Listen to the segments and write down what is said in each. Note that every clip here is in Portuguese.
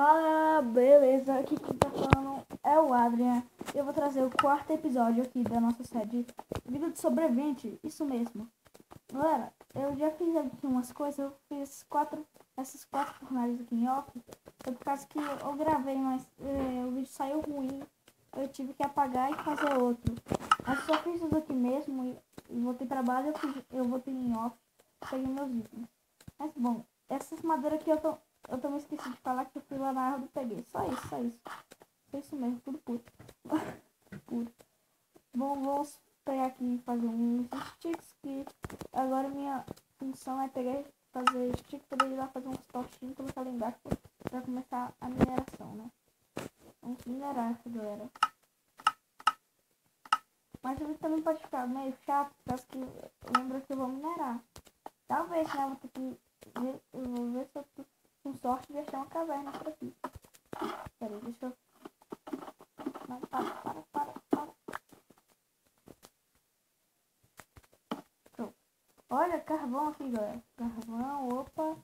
Fala, beleza? Aqui quem tá falando é o Adrian. Eu vou trazer o quarto episódio aqui da nossa série Vida de Sobrevivente. Isso mesmo. Galera, eu já fiz aqui umas coisas. Eu fiz essas quatro jornadas aqui em off. Foi por causa que eu gravei, mas o vídeo saiu ruim. Eu tive que apagar e fazer outro. Mas só fiz isso aqui mesmo e voltei pra base. Eu voltei em off. Peguei meus itens. Mas bom, essas madeiras aqui eu também esqueci de falar que eu fui lá na árvore e peguei. Só isso. Foi isso mesmo, tudo puro. Puro. Bom, vamos pegar aqui e fazer uns sticks que agora minha função é pegar e fazer stick, poder ir lá fazer uns tostinhos e colocar lá embaixo pra começar a mineração, né? Vamos minerar essa galera. Mas ele também pode ficar meio chato, porque lembra que eu vou minerar. Talvez, né? Eu vou ver se eu tô com sorte de achar uma caverna por aqui. Pera aí, deixa eu... Não, para. Pronto. Olha, carvão aqui, galera. Carvão, opa.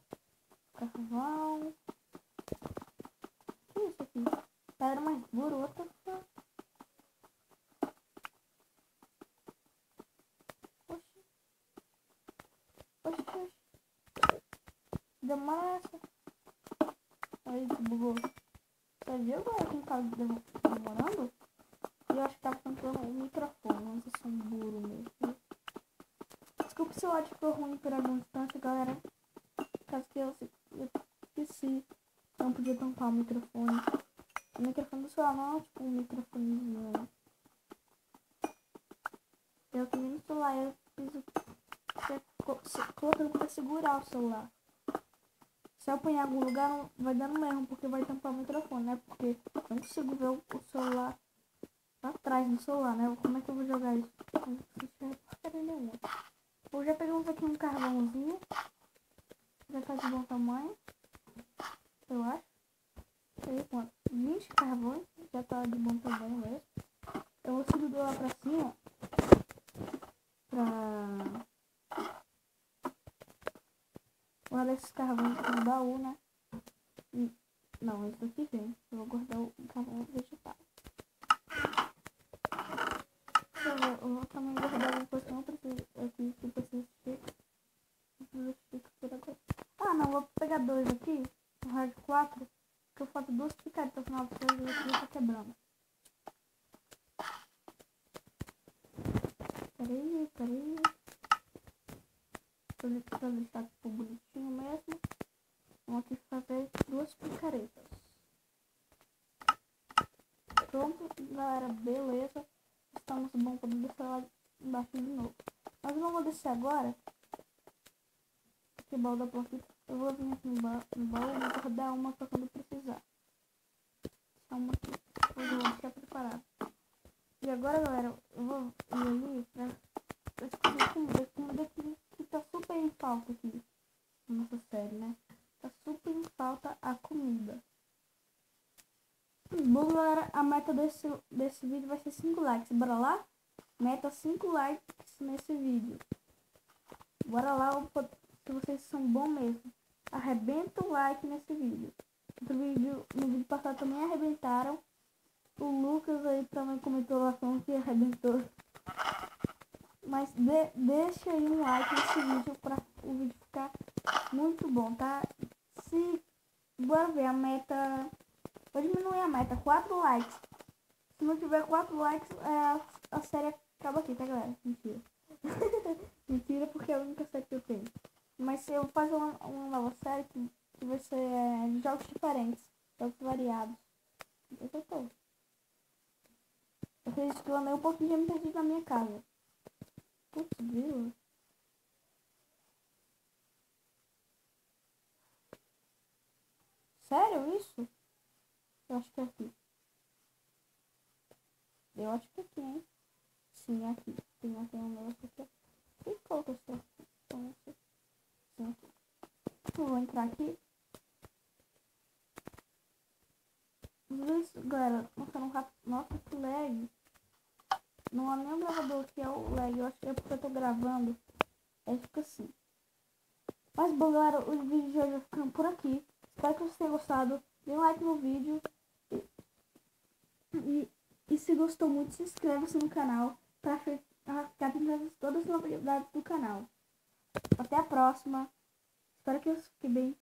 Carvão. O que é isso aqui? Pedra mais dura, outra. Oxi. Demora essa. Aí, bugou. Você viu agora que tá demorando? Eu acho que tá faltando o microfone. Não sei se é um burro mesmo. Desculpa se o áudio ficou ruim por algum instante, galera. Caso que eu esqueci. Não podia tampar o microfone. O microfone do celular não é tipo um microfonezinho. Eu também no celular eu fiz colocando pra segurar o celular. Se eu apanhar em algum lugar não vai dando mesmo, porque vai tampar o microfone, né? Porque eu não consigo ver o celular atrás do celular, né? Como é que eu vou jogar isso? Não sei porcaria nenhuma. Eu já pegamos aqui um carvãozinho. Já tá de bom tamanho. Eu acho. Peguei quanto? 20 carvões. Já tá de bom tamanho mesmo. Eu vou subir do lá pra cima. Pra guardar esses carvões no baú, né? Não, esse daqui vem. Eu vou guardar o carvão vegetal. Eu vou também guardar alguma coisa que eu não preciso aqui, que eu preciso por agora. Ah, não, vou pegar dois aqui, no raio de 4, que eu faço duas picaretas no final, porque eu já tá quebrando. Peraí. Pra deixar tipo bonitinho mesmo. Vamos aqui fazer duas picaretas. Pronto, galera, beleza. Estamos bom para descer lá embaixo de novo. Mas eu não vou descer agora. Que baú da porta. Eu vou vir aqui no baú e vou guardar uma para quando precisar. Só uma aqui. Eu vou deixar preparado. E agora, galera, eu vou ir ali pra descobrir comida que tá super em falta aqui na nossa série, né? Tá super em falta a comida. Bom, galera, a meta desse vídeo vai ser 5 likes. Bora lá? Meta 5 likes nesse vídeo. Bora lá, se vocês são bons mesmo. Arrebenta o like nesse vídeo. No vídeo passado também arrebentaram. O Lucas aí também comentou lá falando que arrebentou. Mas deixa aí um like nesse vídeo para o vídeo ficar muito bom, tá? Bora ver a meta. Vou diminuir a meta, 4 likes. Se não tiver 4 likes, a série acaba aqui, tá, galera? Mentira. Mentira, porque é a única série que eu tenho. Mas se eu fazer uma nova série que vai ser jogos diferentes, jogos variados. Eu tô. Eu acredito que eu andei um pouquinho já me perdi na minha casa. Putz, viu? Sério isso? Eu acho que é aqui. Eu acho que é aqui, hein? Sim, é aqui. Tem um negócio aqui. Que falta essa? Sim, aqui. Eu vou entrar aqui. Isso, galera, mostrando rápido. Nossa, que lag. Não é nem o gravador que é o lag. Eu acho que é porque eu tô gravando. Aí fica assim. Mas bom, galera, o vídeo de hoje vai ficando por aqui. Espero que vocês tenham gostado. Dê um like no vídeo. E se gostou muito, se inscreva-se no canal para ficar tendo todas as novidades do canal. Até a próxima. Espero que eu fique bem.